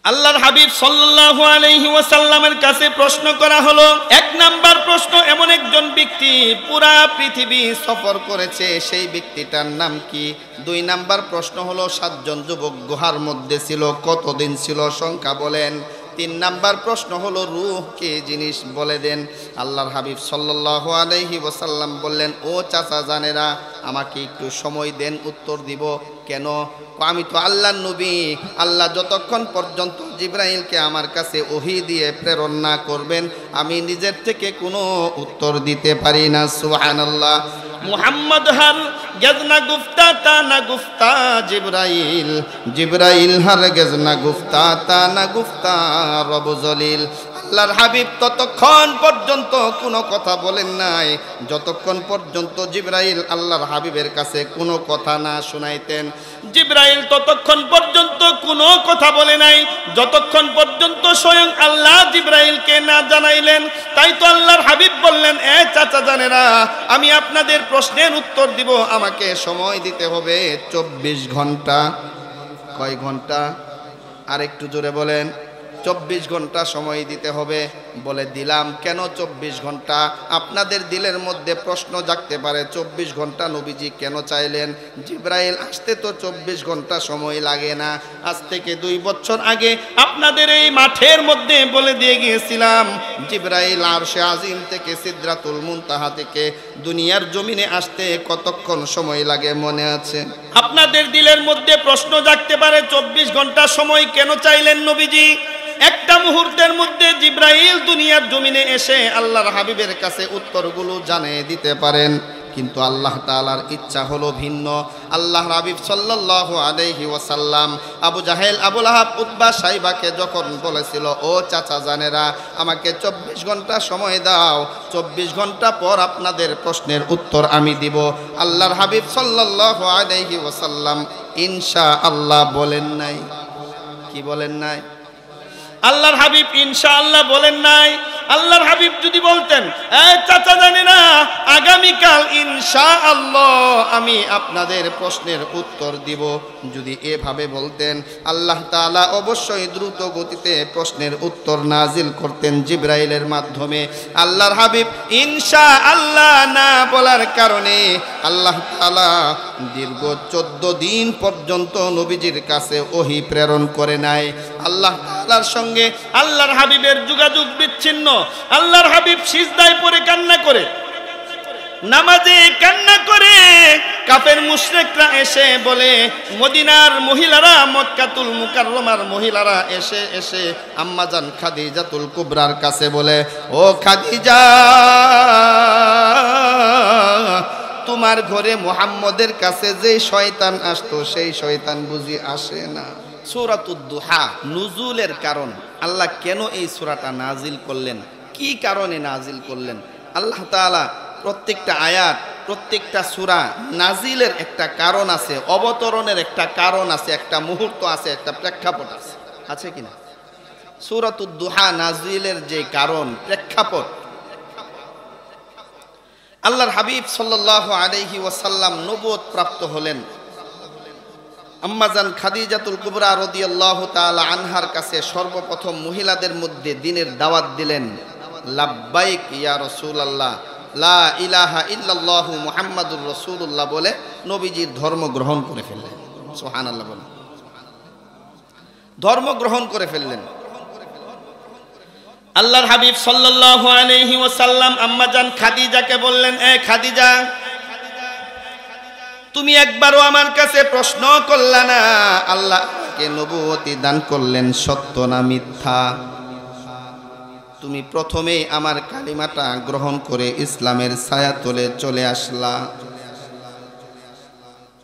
আল্লাহর হাবিব সাল্লাল্লাহু আলাইহি ওয়াসাল্লামের কাছে প্রশ্ন করা হলো। এক নাম্বার প্রশ্ন, এমন একজন ব্যক্তি পুরা পৃথিবী সফর করেছে, সেই ব্যক্তিটার নাম কি? 2 নাম্বার প্রশ্ন হলো 7 জন যুবক গুহার মধ্যে ছিল, কতদিন ছিল সংখ্যা বলেন। 3 নাম্বার প্রশ্ন হলো রূহ কি জিনিস বলে দেন। আল্লাহর হাবিব সাল্লাল্লাহু আলাইহি ওয়াসাল্লাম বললেন, ও চাচা জানেরা, আমাকে একটু সময় দেন, উত্তর দিব। কেন? আমি তো আল্লাহর নবী, আল্লাহ যতক্ষণ পর্যন্ত জিবরাইলকে আমার কাছে ওহী দিয়ে প্রেরণ না করবেন, আমি নিজের থেকে কোনো উত্তর দিতে পারি না। সুবহানাল্লাহ। মুহাম্মদ হার গজনা গুফতা তা না গুফতা জিবরাইল, জিবরাইল হার গজনা গুফতা তা না গুফতা রব জলিল। আল্লাহর হাবিব ততক্ষণ পর্যন্ত কোনো কথা বলেন নাই যতক্ষণ পর্যন্ত জিবরাইল আল্লাহর হাবিবের কাছে কোনো কথা না শোনাইতেন। জিবরাইল ততক্ষণ পর্যন্ত কোনো কথা বলে নাই যতক্ষণ পর্যন্ত স্বয়ং আল্লাহ জিবরাইলকে না জানাইলেন। তাই তো আল্লাহর হাবিব বললেন, এ চাচা জানেরা, আমি আপনাদের প্রশ্নের উত্তর দিব, আমাকে সময় দিতে হবে 24 ঘন্টা। কয় ঘন্টা? আর একটু জোরে বলেন। 24 ঘন্টা সময় দিতে হবে। বলে দিলাম। কেন 24 ঘন্টা? আপনাদের দিলের মধ্যে প্রশ্ন জাগতে পারে, 24 ঘন্টা নবীজি কেন চাইলেন? জিবরাইল আসতে তো 24 ঘন্টা সময় লাগে না। আজ থেকে 2 বছর আগে আপনাদের এই মাঠের মধ্যে বলে দিয়ে গিয়েছিলাম, জিবরাইল আরশে আজিম থেকে সিদরাতুল মুনতাহা থেকে দুনিয়ার জমিনে আসতে কতক্ষণ সময় লাগে মনে আছে? আপনাদের দিলের মধ্যে প্রশ্ন জাগতে পারে, 24 ঘন্টা সময় কেন চাইলেন নবীজি? একটা মুহূর্তের মধ্যে জিবরাইল দুনিয়ার জমিনে এসে আল্লাহর হাবিবের কাছে উত্তরগুলো জানিয়ে দিতে পারেন, কিন্তু আল্লাহ তাআলার ইচ্ছা হলো ভিন্ন। আল্লাহর হাবিব সাল্লাল্লাহু আলাইহি ওয়াসাল্লাম আবু জাহেল, আবু লাহাব, উতবা, সাইবাকে যখন বলেছিল, ও চাচা জানেরা, আমাকে 24 ঘন্টা সময় দাও, 24 ঘন্টা পর আপনাদের প্রশ্নের উত্তর আমি দিব, আল্লাহর হাবিব সাল্লাল্লাহু আলাইহি ওয়াসাল্লাম ইনশাআল্লাহ বলেন নাই। কি বলেন নাই? আল্লাহর হাবিব ইনশাআল্লাহ বলেন নাই। আল্লাহর হাবিব যদি বলতেন, এই চাচা জানি না, আগামীকাল ইনশাআল্লাহ আমি আপনাদের প্রশ্নের উত্তর দিব, যদি এভাবে বলতেন, আল্লাহ তাআলা অবশ্যই দ্রুত গতিতে প্রশ্নের উত্তর নাজিল করতেন জিবরাইলের মাধ্যমে। আল্লাহর হাবিব ইনশাআল্লাহ না বলার কারণে আল্লাহ তাআলা দীর্ঘ 14 দিন পর্যন্ত নবীজির কাছে ওহী প্রেরণ করে নাই। আল্লাহ তাআলার সঙ্গে আল্লাহর হাবিবের যোগাযোগ বিচ্ছিন্ন। আল্লাহর হাবিব সিজদায় পড়ে কান্না করে, নামাজে কান্না করে। কাফের মুশরিকরা এসে বলে, মদিনার মহিলারা, মক্কাতুল মুকাররমার মহিলারা এসে আম্মাজান খাদিজাতুল কুবরার কাছে বলে, ও খাদিজা, তোমার ঘরে মুহাম্মদের কাছে যে শয়তান আসতো সেই শয়তান বুঝি আসে না? সূরাতুদ দুহা নুজুলের কারণ, আল্লাহ কেন এই সূরাটা নাজিল করলেন, কি কারণে নাজিল করলেন? আল্লাহ তাআলা প্রত্যেকটা আয়াত, প্রত্যেকটা সূরা নাজিলের একটা কারণ আছে, অবতরণের একটা কারণ আছে, একটা মুহূর্ত আছে, একটা প্রেক্ষাপট আছে। আছে কিনা? সূরাতুদ দুহা নাজিলের যে কারণ, প্রেক্ষাপট, আল্লাহর হাবিব সাল্লাল্লাহু আলাইহি ওয়াসাল্লাম নবুয়ত প্রাপ্ত হলেন। আম্মাজান খাদিজাতুল কুবরা রাদিয়াল্লাহু তাআলা আনহার কাছে সর্বপ্রথম মহিলাদের মধ্যে দ্বীনের দাওয়াত দিলেন। লাব্বাইক ইয়া রাসূলুল্লাহ, লা ইলাহা ইল্লাল্লাহু মুহাম্মাদুর রাসূলুল্লাহ বলে নবীজির ধর্ম গ্রহণ করে ফেললেন। সুবহানাল্লাহ বলেন। ধর্ম গ্রহণ করে ফেললেন। আল্লাহর হাবিব সাল্লাল্লাহু আলাইহি ওয়াসাল্লাম আম্মাজান খাদিজাকে বললেন, এ খাদিজা, তুমি একবারও আমার কাছে প্রশ্ন করলা না আল্লাহকে নবুয়তি দান করলেন সত্য না মিথ্যা? তুমি প্রথমেই আমার কালিমাটা গ্রহণ করে ইসলামের ছায়াতলে চলে আসলা।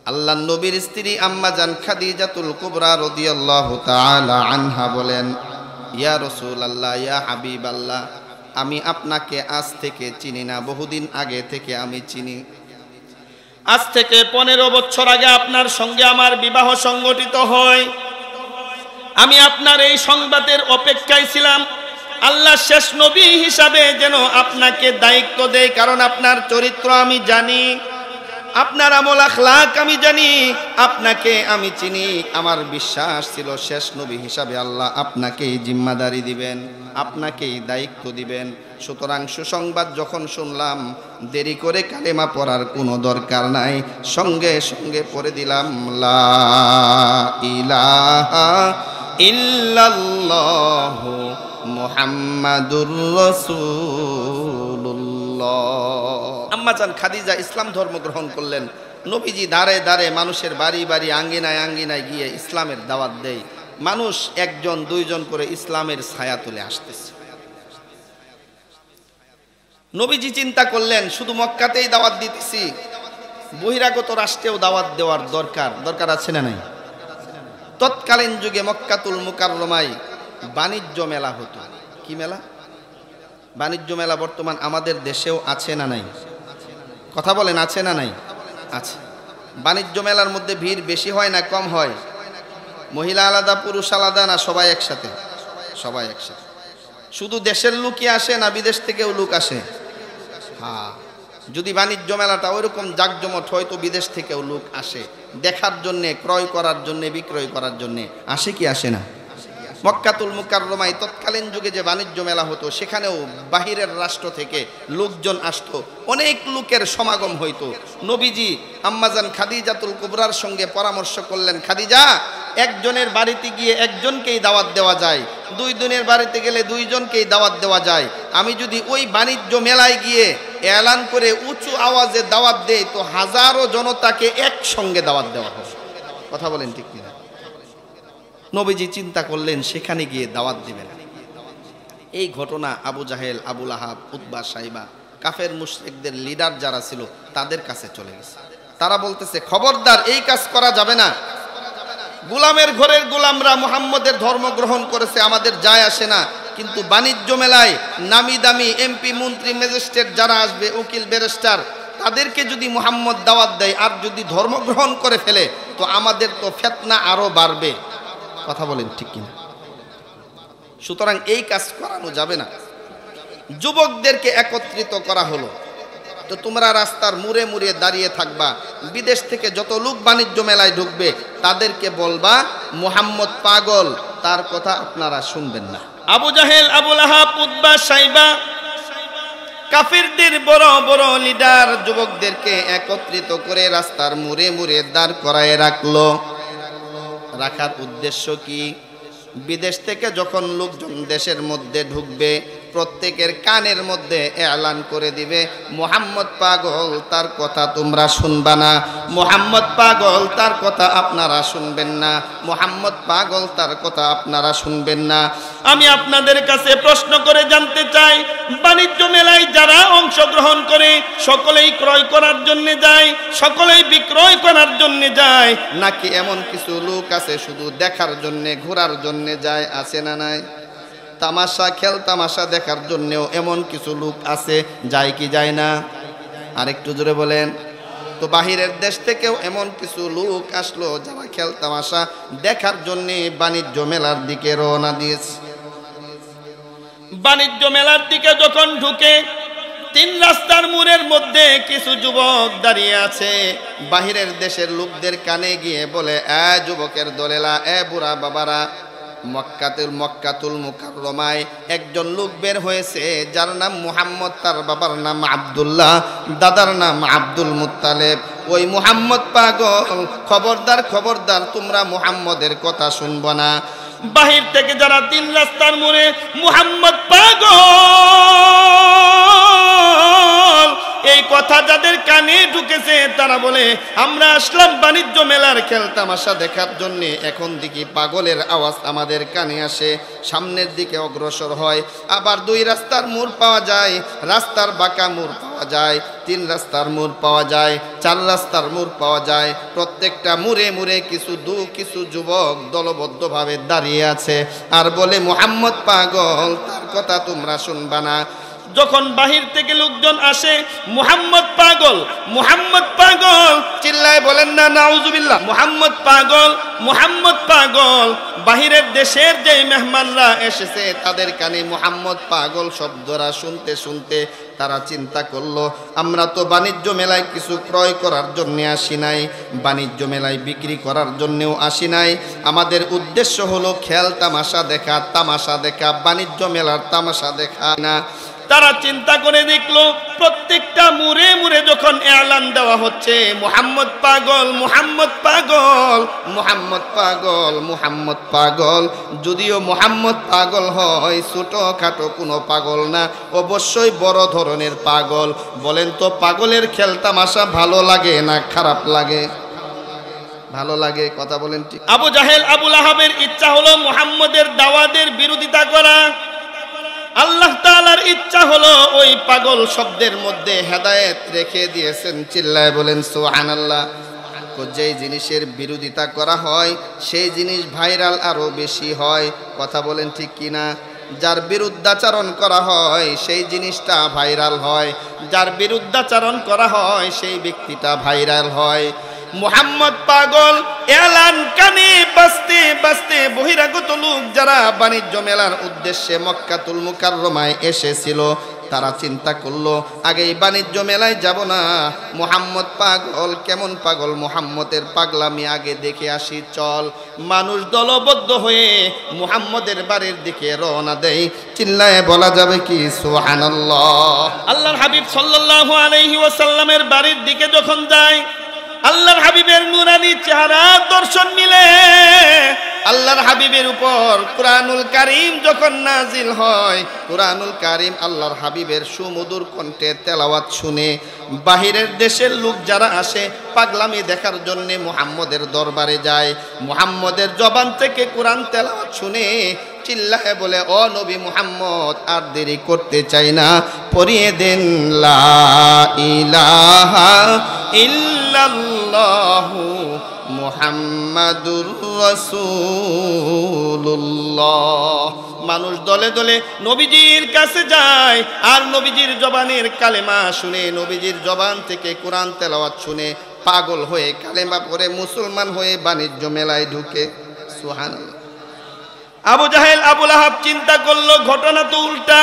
আল্লাহর নবীর স্ত্রী আম্মাজান খাদিজাতুল কুবরা রাদিয়াল্লাহু তাআলা আনহা বলেন, ইয়া রাসূলুল্লাহ, ইয়া হাবিবাল্লাহ, আমি আপনাকে আজ থেকে চিনি না, বহুদিন আগে থেকে আমি চিনি। আজ থেকে 15 বছর আগে আপনার সঙ্গে আমার বিবাহ সংগঠিত হয়। আমি আপনার এই সংবাদের অপেক্ষায় ছিলাম, আল্লাহ শেষ নবী হিসাবে যেন আপনাকে দায়িত্ব দেয়, কারণ আপনার চরিত্র আমি জানি। আপনার আমল আখলাক আমি জানি, আপনাকে আমি চিনি। আমার বিশ্বাস ছিল শেষ নবী হিসাবে আল্লাহ আপনাকেই জিম্মাদারি দিবেন, আপনাকেই দায়িত্ব দিবেন। সুতরাং সুসংবাদ যখন শুনলাম, দেরি করে কালেমা পড়ার কোনো দরকার নাই, সঙ্গে সঙ্গে পড়ে দিলাম লা ইলাহা ইল্লাল্লাহু মুহাম্মাদুর রাসূলুল্লাহ। আম্মাজান খাদিজা ইসলাম ধর্ম গ্রহণ করলেন। নবীজি দাঁড়ে দাঁড়ে মানুষের বাড়ি বাড়ি আঙ্গিনায় আঙ্গিনায় গিয়ে ইসলামের দাওয়াত দেয়। মানুষ একজন দুইজন করে ইসলামের ছায়া তুলে আসতেছে। নবীজি চিন্তা করলেন, শুধু মক্কাতেই দাওয়াত দিতেছি, বহিরাগত রাষ্ট্রেও দাওয়াত দেওয়ার দরকার আছে না নাই? তৎকালীন যুগে মক্কাতুল মুকাররমায় বাণিজ্য মেলা হতো। কি মেলা? বাণিজ্য মেলা বর্তমান আমাদের দেশেও আছে না নাই? কথা বলেন, আছে না নাই? আছে। বাণিজ্য মেলার মধ্যে ভিড় বেশি হয় না কম হয়? মহিলা আলাদা পুরুষ আলাদা না সবাই একসাথে? সবাই একসাথে। শুধু দেশের লোকই আসে না বিদেশ থেকেও লোক আসে? হ্যাঁ, যদি বাণিজ্য মেলাটা ওইরকম জাকজমট হয় তো বিদেশ থেকেও লোক আসে দেখার জন্যে, ক্রয় করার জন্যে, বিক্রয় করার জন্যে। আসে কি আসে না? মক্কাতুল মুকাররমায় তৎকালীন যুগে যে বাণিজ্য মেলা হতো, সেখানেও বাহিরের রাষ্ট্র থেকে লোকজন আসতো, অনেক লোকের সমাগম হইতো। নবীজি আম্মাজান খাদিজাতুল কুবরার সঙ্গে পরামর্শ করলেন, খাদিজা, একজনের বাড়িতে গিয়ে একজনকেই দাওয়াত দেওয়া যায়, দুইজনের বাড়িতে গেলে দুইজনকেই দাওয়াত দেওয়া যায়। আমি যদি ওই বাণিজ্য মেলায় গিয়ে এলান করে উঁচু আওয়াজে দাওয়াত দেই তো হাজারো জনতাকে একসঙ্গে দাওয়াত দেওয়া হবে। কথা বলেন ঠিক কিনা? নবীজি চিন্তা করলেন সেখানে গিয়ে দাওয়াত দিবেন। এই ঘটনা আবু জাহেল, আবুল আহাব, উতবা, সাইবা, কাফের মুশরিকদের লিডার যারা ছিল তাদের কাছে চলে গেছে। তারা বলতেছে, খবরদার, এই কাজ করা যাবে না। গোলামের ঘরের গোলামরা মুহাম্মদের ধর্ম গ্রহণ করেছে, আমাদের যায় আসে না, কিন্তু বাণিজ্য মেলায় নামি দামি এমপি, মন্ত্রী, ম্যাজিস্ট্রেট যারা আসবে, উকিল, ব্যারিস্টার, তাদেরকে যদি মুহাম্মদ দাওয়াত দেয় আর যদি ধর্ম গ্রহণ করে ফেলে তো আমাদের তো ফিতনা আরো বাড়বে। কথা বলেন ঠিক কিনা? সুতরাং এই কাজ করানো যাবে না। যুবকদেরকে একত্রিত করা হলো, তো তোমরা রাস্তার মুড়ে মুড়ে দাঁড়িয়ে থাকবা, বিদেশ থেকে যত লোক বাণিজ্য মেলায় ঢুকবে তাদেরকে বলবা মুহাম্মদ পাগল, তার কথা আপনারা শুনবেন না। আবু জাহেল, আবুল আহাব, উতবা, সাইবা, কাফিরদের বড় বড় লিডার যুবকদেরকে একত্রিত করে রাস্তার মুড়ে মুড়ে দাঁড় করায় রাখলো। রাখার উদ্দেশ্য কি? বিদেশ থেকে যখন লোকজন দেশের মধ্যে ঢুকবে প্রত্যেকের কানের মধ্যে এলান করে দিবে, মুহাম্মদ পাগল, তার কথা তোমরা শুনবা না, মুহাম্মদ পাগল, তার কথা আপনারা শুনবেন না, মুহাম্মদ পাগল, তার কথা আপনারা শুনবেন না। আমি আপনাদের কাছে প্রশ্ন করে জানতে চাই, বাণিজ্য মেলায় যারা অংশগ্রহণ করে সকলেই ক্রয় করার জন্য যায়, সকলেই বিক্রয় করার জন্য যায়, নাকি এমন কিছু লোক আছে শুধু দেখার জন্য, ঘোরার জন্য যায়? আছে না নাই? তামাশা, খেল তামাশা দেখার জন্যেও এমন কিছু লোক আছে, যায় কি যায় না? আরেকটু জোরে বলেন। তো বাহিরের দেশ থেকেও এমন কিছু লোক আসলো যারা খেল তামাশা দেখার জন্যে বাণিজ্য মেলার দিকে রওনা দিয়েছে। বাণিজ্য মেলার দিকে যখন ঢুকে তিন রাস্তার মোড়ের মধ্যে কিছু যুবক দাঁড়িয়ে আছে, বাহিরের দেশের লোকদের কানে গিয়ে বলে, এ যুবকের দলেরা, এ বুড়া বাবারা, মক্কাতুল মুকাররমায় একজন লোক বের হয়েছে যার নাম মুহাম্মদ, তার বাবার নাম আব্দুল্লাহ, দাদার নাম আব্দুল মুত্তালেব। ওই মুহাম্মদ পাগল, খবরদার খবরদার, তোমরা মুহাম্মদের কথা শুনবো না। বাহির থেকে যারা তিন রাস্তার মোড়ে মুহাম্মদ পাগল এই কথা যাদের কানে ঢুকেছে তারা বলে, আমরা আসলাম বাণিজ্য মেলার খেল তামাশা দেখার জন্য, এখন দেখি পাগলের আওয়াজ আমাদের কানে আসে, সামনের দিকে অগ্রসর হয়। আবার দুই রাস্তার মোড় পাওয়া যায়, রাস্তার বাঁকা মোড় পাওয়া যায়, তিন রাস্তার মোড় পাওয়া যায়, চার রাস্তার মোড় পাওয়া যায়। প্রত্যেকটা মোড়ে মোড়ে কিছু যুবক দলবদ্ধভাবে দাঁড়িয়ে আছে আর বলে, মুহাম্মদ পাগল, তার কথা তোমরা শুনবা না। যখন বাহির থেকে লোকজন আসে, মুহাম্মদ পাগল, মুহাম্মদ পাগল চিল্লায় বলেন না নাউজুবিল্লাহ, মুহাম্মদ পাগল, মুহাম্মদ পাগল। বাহিরের দেশের যে মেহমানরা এসেছে তাদের কানে মুহাম্মদ পাগল শব্দরা শুনতে শুনতে তারা চিন্তা করলো, আমরা তো বাণিজ্য মেলায় কিছু ক্রয় করার জন্য আসি নাই, বাণিজ্য মেলায় বিক্রি করার জন্যও আসি নাই, আমাদের উদ্দেশ্য হলো খেল তামাশা দেখা, তামাশা দেখা, বাণিজ্য মেলার তামাশা দেখা না। তারা চিন্তা করে দেখলো প্রত্যেকটা মুড়ে মুড়ে যখন এলান দেওয়া হচ্ছে মুহাম্মদ পাগল, মুহাম্মদ পাগল, মুহাম্মদ পাগল, মুহাম্মদ পাগল, যদিও মুহাম্মদ পাগল হয় ছোটখাটো কোনো পাগল না, অবশ্যই বড় ধরনের পাগল। বলেন তো পাগলের খেলতামাশা ভালো লাগে না খারাপ লাগে? ভালো লাগে, কথা বলেন ঠিক। আবু জাহেল আবু লাহাবের ইচ্ছা হলো মুহাম্মদের দাওয়াতের বিরোধিতা করা, আল্লাহ তাআলার ইচ্ছা হলো ওই পাগল শব্দের মধ্যে হেদায়েত রেখে দিয়েছেন। চিল্লায় বলেন সুবহানাল্লাহ। যেই জিনিসের বিরোধিতা করা হয় সেই জিনিস ভাইরাল আরো বেশি হয়, কথা বলেন ঠিক কিনা? যার বিরুদ্ধাচরণ করা হয় সেই জিনিসটা ভাইরাল হয়, যার বিরুদ্ধাচরণ করা হয় সেই ব্যক্তিটা ভাইরাল হয়। মুহাম্মদ পাগল এলান কানে বাজতে বাজতে বহিরাগত লোক যারা বাণিজ্য মেলার উদ্দেশ্যে মক্কাতুল মুকাররমায় এসেছিল তারা চিন্তা করলো আগেই বাণিজ্য মেলায় যাব না, মুহাম্মদ পাগল, কেমন পাগল, মুহাম্মদের পাগলামি আগে দেখে আসি, চল। মানুষ দলবদ্ধ হয়ে মুহাম্মদের বাড়ির দিকে রওনা দেয়। চিল্লায় বলা যাবে কি সুবহানাল্লাহ? আল্লাহর হাবিব সাল্লাল্লাহু আলাইহি ওয়াসাল্লামের বাড়ির দিকে যখন যায়, আল্লাহর হাবিবের নুরানি চেহারা দর্শন মিলে। আল্লাহর হাবিবের উপর কুরআনুল কারীম যখন নাজিল হয়, কুরআনুল কারীম আল্লাহর হাবিবের সুমধুর কণ্ঠে তেলাওয়াত শুনে বাহিরের দেশের লোক যারা আসে পাগলামি দেখার জন্য মুহাম্মদের দরবারে যায়, মুহাম্মদের জবান থেকে কোরআন তেলাওয়াত শুনে চিল্লায় বলে, ও নবী মুহাম্মদ আর দেরি করতে চাই না, পড়িয়ে দেন লা ইলাহা ইল্লাল্লাহু মুহাম্মাদুর রাসূলুল্লাহ। মানুষ দলে দলে নবীজির কাছে যায় আর নবীজির জবানের কালেমা শুনে, নবীজির জবান থেকে কোরআন তেলাওয়াত শুনে পাগল হয়ে কালেমা পড়ে মুসলমান হয়ে বাণিজ্য মেলায় ঢুকে। সুবহানাল্লাহ। আবু জাহেল আবু লাহাব চিন্তা করলো ঘটনা তো উল্টা,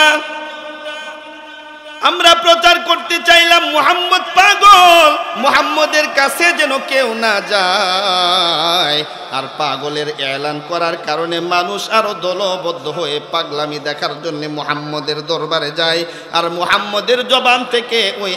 আমরা প্রচার করতে চাইলাম মুহাম্মদ পাগল, মুহাম্মদের কাছে যেন কেউ না যায়, আর পাগলের এলান করার কারণে মানুষ আরো দলবদ্ধ হয়ে পাগলামি দেখার জন্য মুহাম্মদের দরবারে যায়, আর মুহাম্মদের জবান থেকে ওই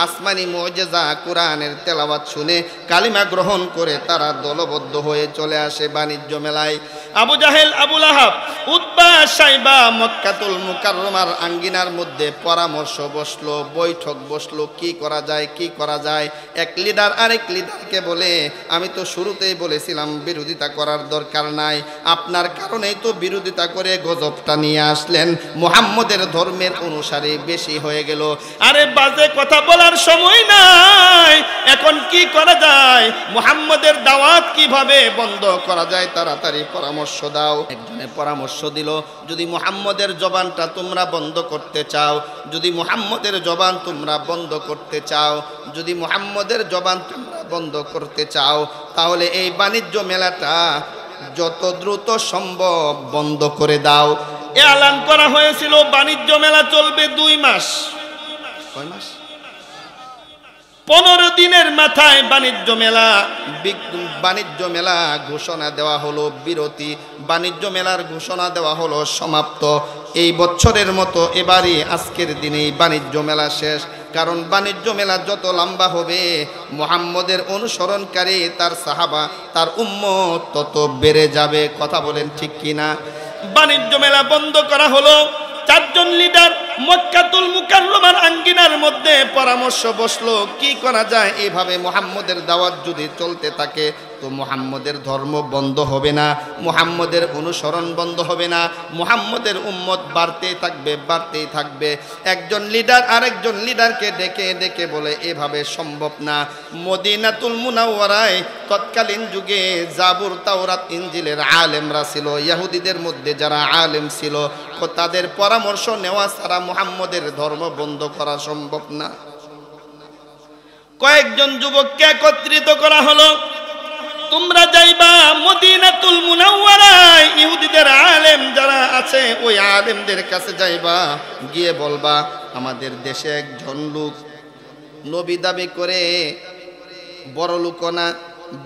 আসমানি মুজিজা কোরআনের তেলাওয়াত শুনে কালিমা গ্রহণ করে তারা দলবদ্ধ হয়ে চলে আসে বাণিজ্য মেলায়। আবু জাহেল আবু লাহাব উতবা সাইবা মক্কাতুল মুকাররমার আঙ্গিনার মধ্যে পরামর্শ বসলো, বৈঠক বসলো, কি করা যায়, কি করা যায়। এক লিডার আরেক লিডারকে বলে, আমি তো শুরুতেই বলেছিলাম বিরোধিতা করার দরকার নাই, আপনার কারণেই তো বিরোধিতা করে গজবটা নিয়ে আসলেন, মুহাম্মদের ধর্মের অনুসারী বেশি হয়ে গেল। আরে বাজে কথা বলার সময় নাই, এখন কি করা যায়, মুহাম্মদের দাওয়াত কিভাবে বন্ধ করা যায়, তাড়াতাড়ি পরামর্শ দাও। একজনে পরামর্শ দিল, যদি মুহাম্মদের জবানটা তোমরা বন্ধ করতে চাও, যদি মুহাম্মদের জবান তোমরা বন্ধ করতে চাও, যদি মুহাম্মদের জবান তোমরা বন্ধ করতে চাও, তাহলে এই বাণিজ্য মেলাটা যত দ্রুত সম্ভব বন্ধ করে দাও। এলান করা হয়েছিল বাণিজ্য মেলা চলবে 2 মাস। কয় মাস? 15 দিনের মাথায় বাণিজ্য মেলা ঘোষণা দেওয়া হলো বিরতি, বাণিজ্য মেলার ঘোষণা দেওয়া হলো সমাপ্ত। এই বছরের মতো এবারই আজকের দিনেই বাণিজ্য মেলা শেষ, কারণ বাণিজ্য মেলা যত লম্বা হবে মুহাম্মদের অনুসরণকারী তার সাহাবা তার উম্মত তত বেড়ে যাবে। কথা বলেন ঠিক কিনা? বাণিজ্য মেলা বন্ধ করা হলো। 4 জন লিডার মক্কাতুল মুকাররমার আঙ্গিনার মধ্যে পরামর্শ বসলো, কি করা যায়, এইভাবে মুহাম্মদের দাওয়াত যদি চলতে থাকে তো মুহাম্মদের ধর্ম বন্ধ হবে না, মুহাম্মদের অনুসরণ বন্ধ হবে না, মুহাম্মদের উম্মত বাড়তেই থাকবে, বাড়তেই থাকবে। একজন লিডার আরেকজন লিডারকে ডেকে ডেকে বলে এভাবে সম্ভব না। মদিনাতুল মুনাওয়ারায় তৎকালীন যুগে জাবুর তাওরাত ইনজিলের আলেমরা ছিল, ইহুদিদের মধ্যে যারা আলেম ছিল, তাদের পরামর্শ নেওয়া ছাড়া মুহাম্মদের ধর্ম বন্ধ করা সম্ভব না। কয়েকজন যুবককে একত্রিত করা হলো, তোমরা যাইবা মদিনাতুল মুনাওয়ারায়, ইহুদিদের আলেম যারা আছে ওই আলেমদের কাছে যাইবা, গিয়ে বলবা আমাদের দেশে একজন লোক নবী দাবি করে, বড় লোক না,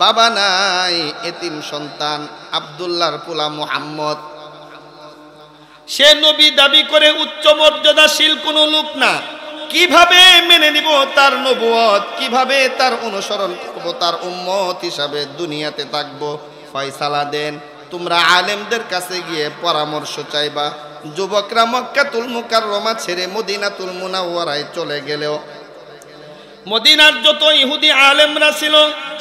বাবা নাই, এতিম সন্তান, আব্দুল্লাহর পোলা মুহাম্মদ, সে নবী দাবি করে উচ্চ মর্যাদাশীল কোনো লোক না। কিভাবে মেনে নিব তার নবুয়ত, কিভাবে তার অনুসরণ করব, তার উম্মত হিসাবে দুনিয়াতে থাকবো? ফয়সালা দেন। তোমরা আলেমদের কাছে গিয়ে পরামর্শ চাইবা। যুবকরা মক্কাতুল মুকাররমা ছেড়ে মদিনাতুল মুনাওয়ারায় চলে গেলেও মদিনার যত ইহুদি আলেমরা ছিল,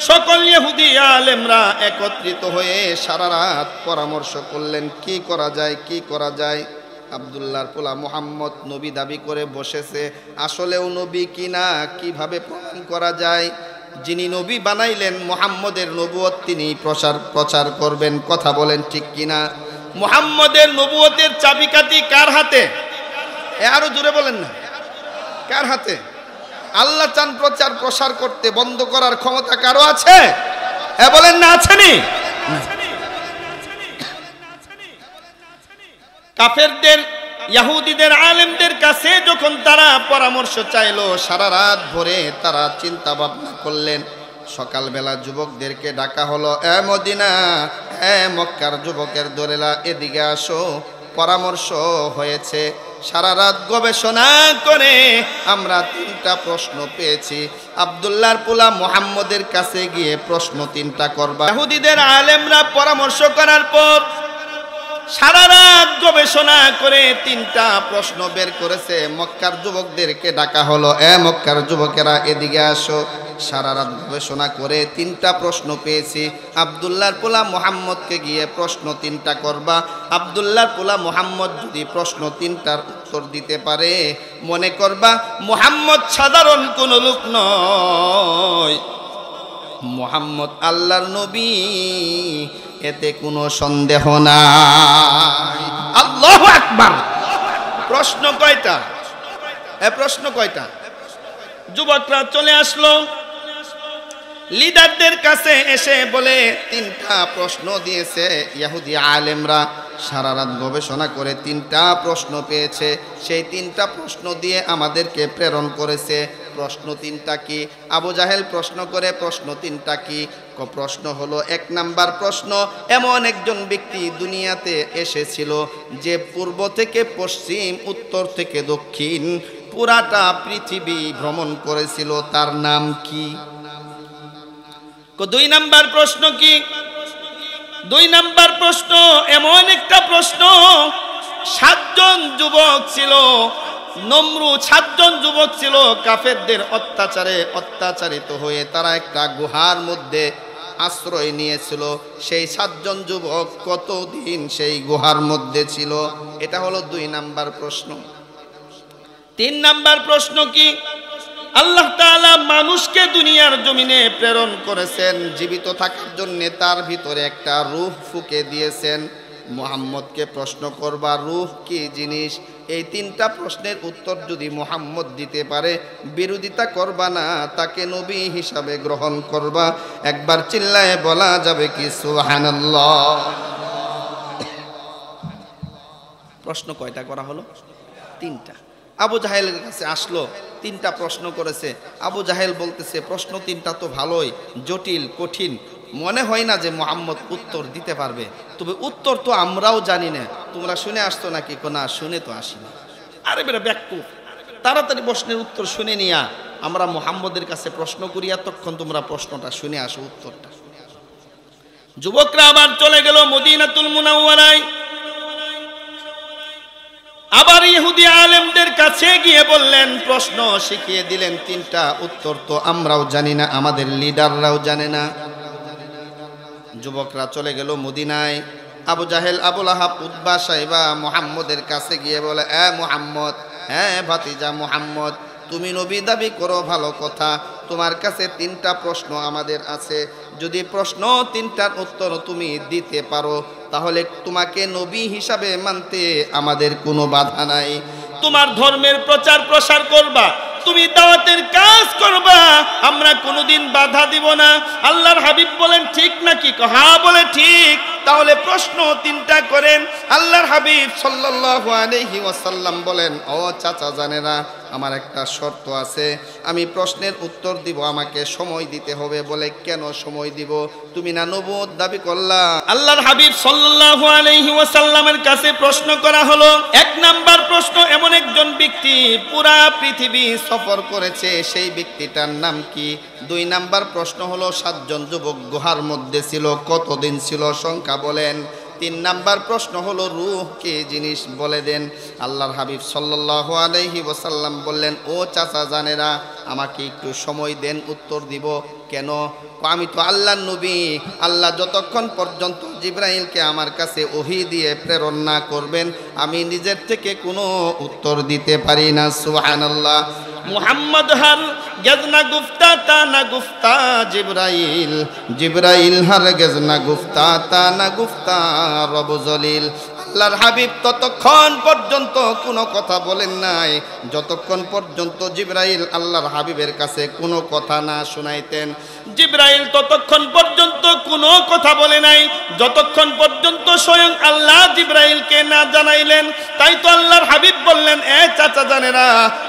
সকল ইহুদি আলেমরা একত্রিত হয়ে সারা রাত পরামর্শ করলেন কি করা যায়, কি করা যায়। আব্দুল্লাহর পোলা মুহাম্মদ নবী দাবি করে বসেছে, আসলেও নবী কিনা কিভাবে প্রমাণ করা যায়? যিনি নবী বানাইলেন মুহাম্মদের নবুয়ত তিনি প্রচার করবেন, কথা বলেন ঠিক কিনা? মুহাম্মদের নবুয়তের চাবিকাঠি কার হাতে? আরো জোরে বলেন না, কার হাতে? আল্লাহ চান প্রচার প্রসার করতে, বন্ধ করার ক্ষমতা কারো আছে? বলেন না, আছেনি? কাফেরদের ইহুদিদের আলেমদের কাছে যখন তারা পরামর্শ চাইলো, সারা রাত ভরে তারা চিন্তা ভাবনা করলেন। সকালবেলা যুবকদেরকে ডাকা হলো, এ মদিনা, এ মক্কার যুবকের দলেরা এদিকে আসো, পরামর্শ হয়েছে। সারা রাত গবেষণা করে আমরা 3টা প্রশ্ন পেয়েছি। আব্দুল্লাহর পোলা মুহাম্মদের কাছে গিয়ে প্রশ্ন 3টা করবা। ইহুদিদের আলেমরা পরামর্শ করার পর সারা রাত গবেষণা করে 3টা প্রশ্ন বের করেছে। মক্কার যুবকদেরকে ডাকা হলো, এ মক্কার যুবকেরা এদিকে আসো। সারা রাত গবেষণা করে 3টা প্রশ্ন পেয়েছি। আব্দুল্লাহর পোলা মুহাম্মদকে গিয়ে প্রশ্ন 3টা করবা। আব্দুল্লাহর পোলা মুহাম্মদ যদি প্রশ্ন 3টার উত্তর দিতে পারে, মনে করবা মুহাম্মদ সাধারণ কোনো লোক নয়, মুহাম্মদ আল্লাহর নবী, এতে কোনো সন্দেহ নাই। আল্লাহু আকবার। প্রশ্ন কয়টা? প্রশ্ন কয়টা? যুবকরা চলে আসলো লিডারদের কাছে, এসে বলে 3টা প্রশ্ন দিয়েছে ইহুদি আলেমরা। সারা রাত গবেষণা করে 3টা প্রশ্ন পেয়েছে, সেই 3টা প্রশ্ন দিয়ে আমাদেরকে প্রেরণ করেছে। প্রশ্ন 3টা কি? আবু জাহেল প্রশ্ন করে প্রশ্ন 3টা কি? প্রশ্ন হলো, 1 নাম্বার প্রশ্ন, এমন একজন ব্যক্তি দুনিয়াতে এসেছিল যে পূর্ব থেকে পশ্চিম, উত্তর থেকে দক্ষিণ পুরাটা পৃথিবী ভ্রমণ করেছিল, তার নাম কি? 2 নাম্বার প্রশ্ন কি? 2 নাম্বার প্রশ্ন এমন একটা প্রশ্ন, 7 জন যুবক ছিল, নমরুদ 7 জন যুবক ছিল, কাফেরদের অত্যাচারে অত্যাচারিত হয়ে তারা একটা গুহার মধ্যে আশ্রয় নিয়েছিল। সেই 7 জন যুবক কতদিন সেই গুহার মধ্যে ছিল? এটা হলো 2 নাম্বার প্রশ্ন। 3 নাম্বার প্রশ্ন কি? আল্লাহ তাআলা মানুষকে দুনিয়ার জমিনে প্রেরণ করেছেন জীবিত থাকার জন্য, তার ভিতরে একটা রূহ ফুঁকে দিয়েছেন। মুহাম্মদকে প্রশ্ন করবা রূহ কি জিনিস? এই 3টা প্রশ্নের উত্তর যদি মুহাম্মদ দিতে পারে, বিরোধিতা করবা না, তাকে নবী হিসাবে গ্রহণ করবা। একবার চিল্লায়ে বলা যাবে কি সুবহানাল্লাহ? প্রশ্ন কয়টা করা হলো? 3টা। আবু জাহেলের কাছে আসলো, 3টা প্রশ্ন করেছে। আবু জাহেল বলতেছে প্রশ্ন 3টা তো ভালোই, জটিল কঠিন, মনে হয় না যে মুহাম্মদ উত্তর দিতে পারবে। তবে উত্তর তো আমরাও জানি না, তোমরা শুনে আসতো নাকি? না, শুনে তো আসি না। আরে বেটা বেকুব, তাড়াতাড়ি প্রশ্নের উত্তর শুনে নিয়া আমরা মুহাম্মদের কাছে প্রশ্ন করি, তখন তোমরা প্রশ্নটা শুনে আসো, উত্তরটা। যুবকরা আবার চলে গেল মদিনাতুল মুনাওয়ারায়। আবার ইহুদি আলেমদের কাছে গিয়ে বললেন, প্রশ্ন শিখিয়ে দিলেন 3টা, উত্তর তো আমরাও জানি না, আমাদের লিডাররাও জানে না। যুবকরা চলে গেল মদিনায়। আবু জাহেল, আবুল আহাব, উতবা, সাইবা মুহাম্মদের কাছে গিয়ে বলে, এ মুহাম্মদ, হ্যাঁ ভাতিজা মুহাম্মদ, তুমি নবী দাবি করো, ভালো কথা, তোমার কাছে 3টা প্রশ্ন আমাদের আছে। যদি প্রশ্ন 3টার উত্তর তুমি দিতে পারো তাহলে তোমাকে নবী হিসাবে মানতে আমাদের কোনো বাধা নাই। তোমার ধর্মের প্রচার প্রসার করবা, তুমি দাওয়াতের কাজ করবা, আমরা কোনোদিন বাধা দিব না। আল্লাহর হাবিব বলেন, ঠিক নাকি? হ্যাঁ বলে ঠিক। তাহলে প্রশ্ন 3টা করেন। আল্লাহর হাবিব সাল্লাল্লাহু আলাইহি ওয়াসাল্লাম বলেন, ও চাচা জানেরা, আমার একটা শর্ত আছে, আমি প্রশ্নের উত্তর দিব, আমাকে সময় দিতে হবে। বলে, কেন সময় দিব? তুমি না নবুয়ত দাবি করলা? আল্লাহর হাবিব সাল্লাল্লাহু আলাইহি ওয়াসাল্লামের কাছে প্রশ্ন করা হলো। 1 নাম্বার প্রশ্ন, এমন একজন ব্যক্তি পুরা পৃথিবী সফর করেছে, সেই ব্যক্তিটার নাম কি? 2 নাম্বার প্রশ্ন হলো, 7 জন যুবক গুহার মধ্যে ছিল, কতদিন ছিল, সংখ্যা বলেন। 3 নাম্বার প্রশ্ন হলো, রূহ কি জিনিস, বলে দেন। আল্লাহর হাবিব সাল্লাল্লাহু আলাইহি ওয়াসাল্লাম বললেন, ও চাচা জানেরা, আমাকে একটু সময় দেন, উত্তর দিব। কেন? আমি তো আল্লাহর নবী, আল্লাহ যতক্ষণ পর্যন্ত জিবরাইলকে আমার কাছে ওহী দিয়ে প্রেরণ না করবেন আমি নিজের থেকে কোনো উত্তর দিতে পারি না। সুবহানাল্লাহ। মুহাম্মদ হার গেজনা গুফতা তা না গুফতা জিবরাইল, জিবরাইল হার গেজনা গুফতা তা না গুফতা রব জলিল। আল্লাহর হাবিব ততক্ষণ পর্যন্ত কোনো কথা বলেন নাই যতক্ষণ পর্যন্ত জিবরাইল আল্লাহর হাবিবের কাছে কোনো কথা না শোনাইতেন। জিবরাইল ততক্ষণ পর্যন্ত কোনো কথা বলে নাই যতক্ষণ পর্যন্ত স্বয়ং আল্লাহ জিবরাইলকে না জানাইলেন। তাই তো আল্লাহর হাবিব বললেন, এ চাচা জানেরা,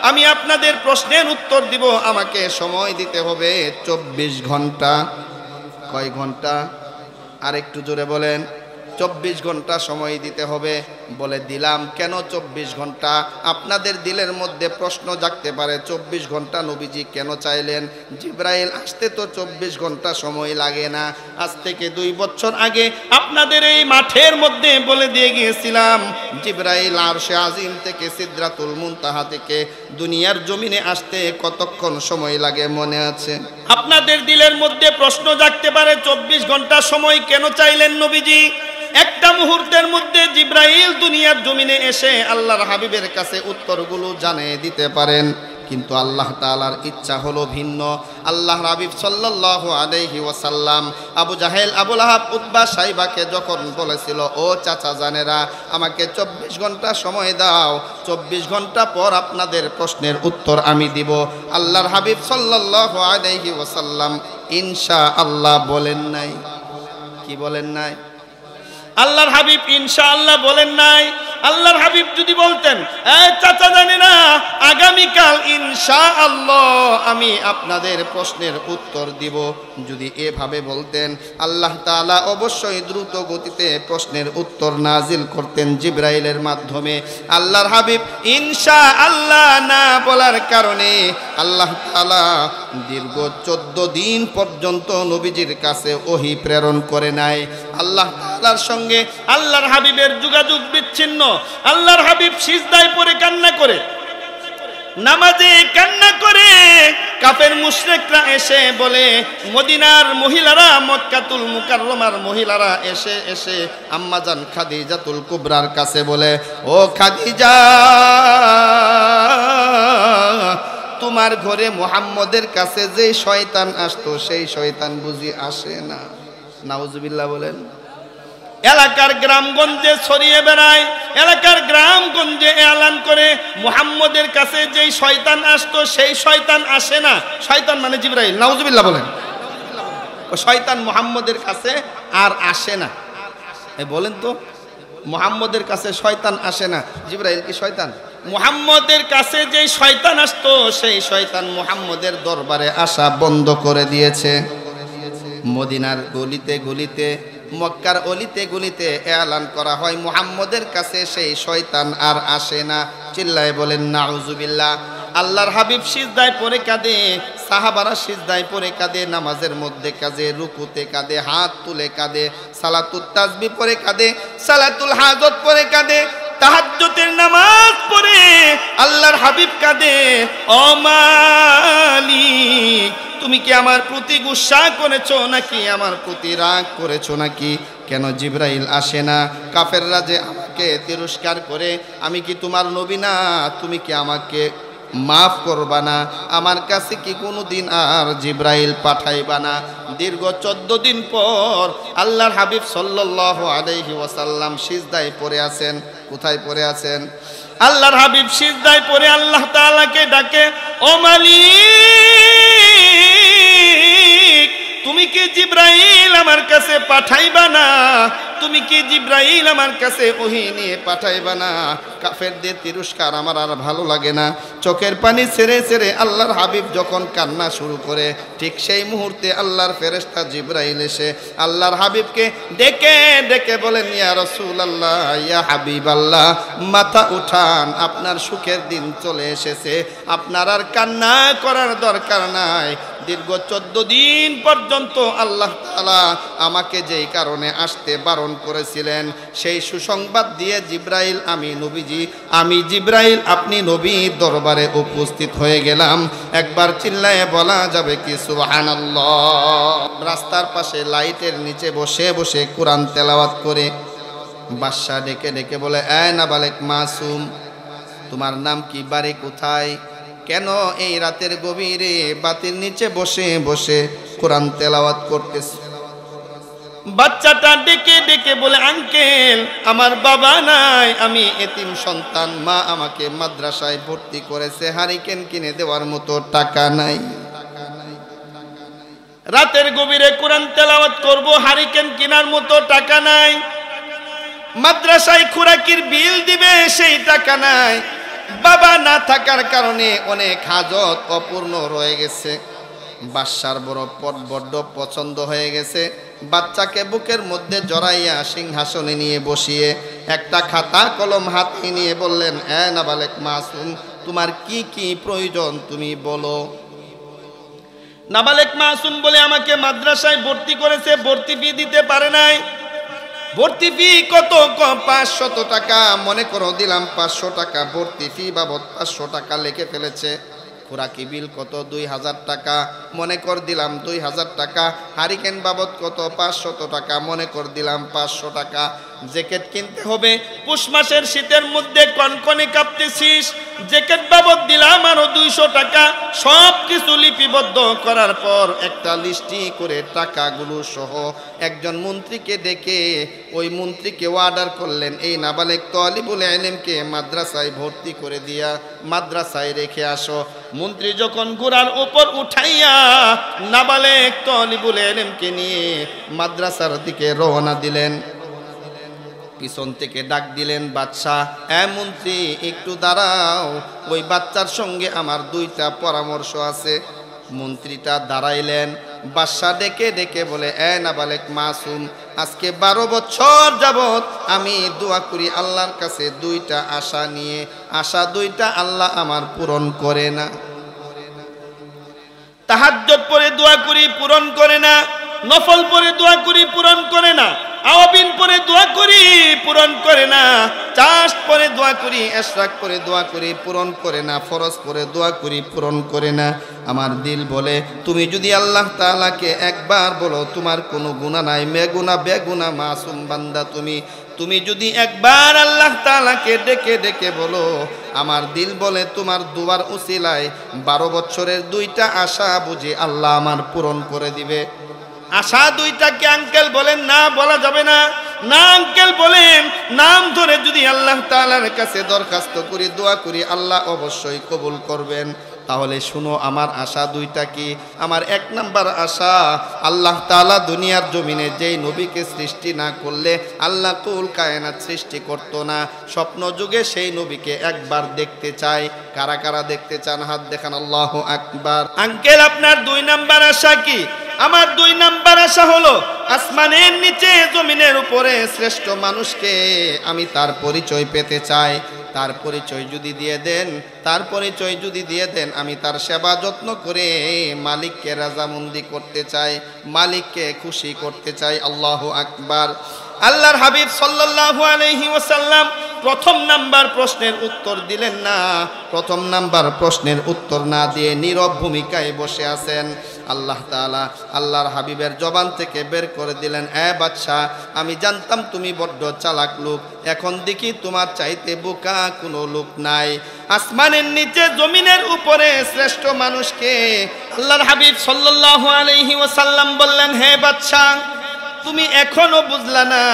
আমি আপনাদের প্রশ্নের উত্তর দিব, আমাকে সময় দিতে হবে 24 ঘন্টা। কয় ঘন্টা? আর একটু জোরে বলেন। 24 ঘন্টা সময় দিতে হবে। বলে, দিলাম। কেন 24 ঘন্টা? আপনাদের দিলের মধ্যে প্রশ্ন জাগতে পারে, 24 ঘন্টা নবীজি কেন চাইলেন? জিবরাইল আসতে তো 24 ঘন্টা সময় লাগে না। আজ থেকে 2 বছর আগে আপনাদের এই মাঠের মধ্যে বলে দিয়ে গিয়েছিলাম, জিবরাইল আরশে আজিম থেকে সিদরাতুল মুনতাহা থেকে দুনিয়ার জমিনে আসতে কতক্ষণ সময় লাগে মনে আছে? আপনাদের দিলের মধ্যে প্রশ্ন জাগতে পারে, 24 ঘন্টা সময় কেন চাইলেন নবীজি? একটা মুহূর্তের মধ্যে জিবরাইল দুনিয়ার জমিনে এসে আল্লাহর হাবিবের কাছে উত্তরগুলো জানিয়ে দিতে পারেন, কিন্তু আল্লাহ তাআলার ইচ্ছা হলো ভিন্ন। আল্লাহর হাবিব সাল্লাল্লাহু আলাইহি ওয়াসাল্লাম আবু জাহেল, আবুল আহাব, উতবা, সাইবাকে যখন বলেছিল, ও চাচা জানেরা, আমাকে 24 ঘন্টা সময় দাও, 24 ঘন্টা পর আপনাদের প্রশ্নের উত্তর আমি দিব। আল্লাহর হাবিব সাল্লাল্লাহু আলাইহি ওয়াসাল্লাম ইনশাআল্লাহ বলেন নাই। কি বলেন নাই? আল্লাহর হাবিব ইনশাআল্লাহ বলেন নাই। আল্লাহর হাবিব যদি বলতেন, চাচা জানে না, আগামীকাল ইনশাআল্লাহ আমি আপনাদের প্রশ্নের উত্তর দিব, যদি এভাবে বলতেন, আল্লাহ তাআলা অবশ্যই দ্রুত গতিতে প্রশ্নের উত্তর নাজিল করতেন জিবরাইলের মাধ্যমে। আল্লাহর হাবিব ইনশাআল্লাহ না বলার কারণে আল্লাহ তাআলা দীর্ঘ 14 দিন পর্যন্ত নবীজির কাছে ওহী প্রেরণ করে নাই। আল্লাহ তাআলার সঙ্গে আল্লাহর হাবিবের যোগাযোগ বিচ্ছিন্ন। আল্লাহর হাবিব সিজদায় পড়ে কান্না করে, নামাজে কান্না করে। কাফের মুশরিকরা এসে বলে, মদিনার মহিলারা, মক্কাতুল মুকাররমার মহিলারা এসে এসে আম্মাজান খাদিজাতুল কুবরার কাছে বলে, ও খাদিজা, তোমার ঘরে মুহাম্মদের কাছে যে শয়তান আসতো সেই শয়তান বুঝি আসে না? নাউজুবিল্লাহ বলেন। এলাকার গ্রামগঞ্জে ছড়িয়ে বেড়ায়, এলাকার গ্রামগঞ্জে এলান করে, মুহাম্মদের কাছে যেই শয়তান আসতো সেই শয়তান আসে না। শয়তান মানে জিবরাইল। নাউজুবিল্লাহ বলেন। শয়তান মুহাম্মদের কাছে আর আসে না। বলেন তো, মুহাম্মদের কাছে শয়তান আসে না, জিবরাইল কি শয়তান? মুহাম্মদের কাছে যেই শয়তান আসতো সেই শয়তান মুহাম্মদের দরবারে আসা বন্ধ করে দিয়েছে। মদিনার গলিতে গলিতে, মক্কার অলিতে গলিতে এলান করা হয়, মুহাম্মদের কাছে সেই শয়তান আর আসে না। চিল্লায় বলেন নাউজুবিল্লাহ। আল্লাহর হাবিব সিজদায় পড়ে কাঁদে, সাহাবারা সিজদায় পড়ে কাঁদে, নামাজের মধ্যে কাঁদে, রুকুতে কাঁদে, হাত তুলে কাঁদে, সালাতুত তাসবিহ পড়ে কাঁদে, সালাতুল হাজত পড়ে কাঁদে, তাহাজ্জুদের নামাজ পড়ে আল্লাহর হাবিব কাঁদে, ও মালিক তুমি কি আমার প্রতি গুসা করেছো নাকি আমার প্রতি রাগ করেছো নাকি? কেন জিবরাইল আসে না? কাফেররা যে আমাকে তিরস্কার করে, আমি কি তোমার নবী না? তুমি কি আমাকে মাফ করবা না? আমার কাছে কি কোনোদিন আর জিবরাইল পাঠাইবা না? দীর্ঘ 14 দিন পর আল্লাহর হাবিব সাল্লাল্লাহু আলাইহি ওয়াসাল্লাম সিজদায় পড়ে আছেন। কোথায় পড়ে আছেন? আল্লাহর হাবিব সিজদায় পড়ে আল্লাহ তাআলাকে ডাকে, ও মালিক, তুমি কি জিবরাইল আমার কাছে পাঠাইবা না? তুমি কি জিবরাইল আমার কাছে ওহী নিয়ে পাঠাইবা না? কাফেরদের তিরস্কার আমার আর ভালো লাগে না। চোখের পানি ছেড়ে ছেড়ে আল্লাহর হাবিব যখন কান্না শুরু করে, ঠিক সেই মুহূর্তে আল্লাহর ফেরেশতা জিবরাইল এসে আল্লাহর হাবিবকে ডেকে ডেকে বলেন, ইয়া রাসূলুল্লাহ, ইয়া হাবিবাল্লাহ, মাথা উঠান, আপনার সুখের দিন চলে এসেছে, আপনার আর কান্না করার দরকার নাই। দীর্ঘ 14 দিন পর্যন্ত আল্লাহ তাআলা আমাকে যেই কারণে আসতে বারণ করেছিলেন, সেই সুসংবাদ দিয়ে জিবরাইল, আমি জিবরাইল আপনি নবীর দরবারে উপস্থিত হয়ে গেলাম। একবার চিল্লায়ে বলা যাবে কি সুবহানাল্লাহ? রাস্তার পাশে লাইটের নিচে বসে বসে কোরআন তেলাওয়াত করে বাদশা ডেকে ডেকে বলে, এ নাবালেক মাসুম, তোমার নাম কি, বাড়ি কোথায়? কেন এই রাতের গভীরে বাতির নিচে বসে বসে কোরআন তেলাওয়াত করতেছে? বাচ্চাটা ডেকে ডেকে বলে, আঙ্কেল, আমার বাবা নাই, আমি এতিম সন্তান, মা আমাকে মাদ্রাসায় ভর্তি করেছে, হারিকেন কিনে দেওয়ার মতো টাকা নাই। রাতের গভীরে কোরআন তেলাওয়াত করব, হারিকেন কেনার মতো টাকা নাই, মাদ্রাসায় খুরাকির বিল দিবে সেই টাকা নাই, বাবা না থাকার কারণে অনেক হাজত অপূর্ণ রয়ে গেছে। বাদশার বড্ড পছন্দ হয়ে গেছে। বাচ্চাকে বুকের মধ্যে জড়াইয়া সিংহাসনে নিয়ে বসিয়ে একটা খাতা কলম হাতে নিয়ে বললেন, এ নাবালেক মাসুম, তোমার কি কি প্রয়োজন তুমি বলো। নাবালেক মাসুম বলে, আমাকে মাদ্রাসায় ভর্তি করেছে, ভর্তি ফি দিতে পারে নাই। ভর্তি ফি কত? 500 টাকা। মনে করো দিলাম 500 টাকা, ভর্তি ফি বাবদ 500 টাকা লিখে ফেলেছে। খুরাকি বিল কত? 2000 টাকা। মনে কর দিলাম 2000 টাকা। হারিকেন বাবদ কত? 500 টাকা। মনে কর দিলাম 500 টাকা। জ্যাকেট কিনতে হবে, পুষ মাসের শীতের মধ্যে কনকনে কাঁপতেছিস, জ্যাকেট বাবদ দিলাম আরো 200 টাকা। সব কিছু লিপিবদ্ধ করার পর একটা লিস্টি করে টাকাগুলো সহ একজন মন্ত্রীকে ডেকে ওই মন্ত্রীকে অর্ডার করলেন, এই নাবালেক তালিবুল ইলমকে মাদ্রাসায় ভর্তি করে দিয়া মাদ্রাসায় রেখে আসো। মন্ত্রী যখন ঘোড়ার উপর উঠাইয়া নাবালেক তালিবুল ইলমকে নিয়ে মাদ্রাসার দিকে রওনা দিলেন, পিছন থেকে ডাক দিলেন, বাদশা, এ মন্ত্রী, একটু দাঁড়াও, ওই বাচ্চার সঙ্গে আমার 2টা পরামর্শ আছে। মন্ত্রীটা দাঁড়াইলেন। বাদশা ডেকে ডেকে বলে, এ নাবালেক মাসুম, আজকে 12 বছর যাবত আমি দোয়া করি আল্লাহর কাছে 2টা আশা নিয়ে, আশা 2টা আল্লাহ আমার পূরণ করে না। তাহাজ্জুদ পড়ে দোয়া করি, পূরণ করে না। নফল পড়ে দোয়া করি, পূরণ করে না। আওয়াবিন পরে দোয়া করি, পূরণ করে না। চাষ পরে দোয়া করি, ইশরাক পরে দোয়া করি, পূরণ করে না। ফরজ পরে দোয়া করি, পূরণ করে না। আমার দিল বলে, তুমি যদি আল্লাহ তাআলাকে একবার বলো তোমার কোনো গুনাহ নাই, বেগুনা মাসুম বান্দা তুমি যদি একবার আল্লাহ তাআলাকে ডেকে ডেকে বলো, আমার দিল বলে তোমার দুয়ার উসিলায় 12 বছরের 2টা আশা বুঝি আল্লাহ আমার পূরণ করে দিবে। আশা 2টাকে আঙ্কেল বলেন, না বলা যাবে না। না আঙ্কেল বলেন, নাম ধরে যদি আল্লাহ তাআলার কাছে দরখাস্ত করি, দোয়া করি, আল্লাহ অবশ্যই কবুল করবেন। তাহলে শুনো আমার আশা 2টা কি। আমার 1 নাম্বার আশা, আল্লাহ তাআলা দুনিয়ার জমিনে যেই নবীকে সৃষ্টি না করলে আল্লাহ কুল কায়নাত সৃষ্টি করতো না। স্বপ্ন যুগে সেই নবীকে একবার দেখতে চাই। কারা কারা দেখতে চান হাত দেখান, আল্লাহু আকবার। আঙ্কেল আপনার 2 নাম্বার আশা কি? আমার 2 নাম্বার আশা হলো, আসমানের নিচে জমিনের উপরে শ্রেষ্ঠ মানুষকে আমি তার পরিচয় পেতে চাই। তার পরিচয় যদি দিয়ে দেন, আমি তার সেবা যত্ন করে মালিককে রাজামন্দি করতে চাই, মালিককে খুশি করতে চাই। আল্লাহু আকবার। আল্লাহর হাবিব সাল্লাল্লাহু আলাইহি ওয়াসাল্লাম প্রথম নাম্বার প্রশ্নের উত্তর দিলেন না। প্রথম নাম্বার প্রশ্নের উত্তর না দিয়ে নীরব ভূমিকায় বসে আছেন। আল্লাহ তাআলা আল্লাহর হাবিবের জবান থেকে বের করে দিলেন, বাদশা, আমি জানতাম তুমি বড্ড চালাক লোক, এখন দেখি তোমার চাইতে বোকা কোনো লোক নাই। আসমানের নিচে জমিনের উপরে শ্রেষ্ঠ মানুষকে আল্লাহর হাবিব সাল্লাল্লাহু আলাইহি ওয়াসাল্লাম বললেন, হে বাদশা, তুমি এখনো বুঝলা না?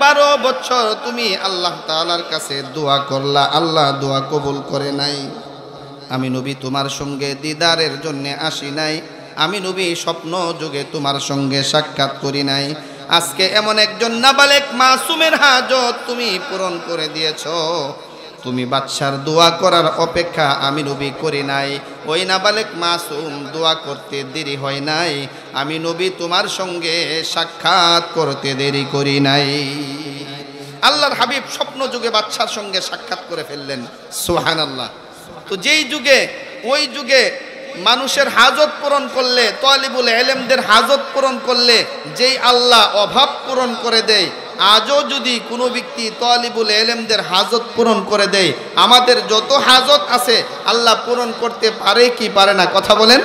12 বছর তুমি আল্লাহ তাআলার কাছে দোয়া করলা, আল্লাহ দোয়া কবুল করে নাই। আমি নবী তোমার সঙ্গে দিদারের জন্য আসি নাই, আমি নবী স্বপ্ন যুগে তোমার সঙ্গে সাক্ষাৎ করি নাই। আজকে এমন একজন নাবালেক মাসুমের হাজত তুমি পূরণ করে দিয়েছো। তুমি বাদশার দোয়া করার অপেক্ষা আমি নবী করি নাই। ওই নাবালেক মাসুম দোয়া করতে দেরি হয় নাই, আমি নবী তোমার সঙ্গে সাক্ষাৎ করতে দেরি করি নাই। আল্লাহর হাবিব স্বপ্ন যুগে বাদশার সঙ্গে সাক্ষাৎ করে ফেললেন। সুবহানাল্লাহ। তো যেই যুগে, ওই যুগে মানুষের হাজত পূরণ করলে, তালিবুল ইলমদের হাজত পূরণ করলে যেই আল্লাহ অভাব পূরণ করে দেয়, আজও যদি কোনো ব্যক্তি তালিবুল ইলমদের হাজত পূরণ করে দেয়, আমাদের যত হাজত আছে আল্লাহ পূরণ করতে পারে কি পারে না? কথা বলেন।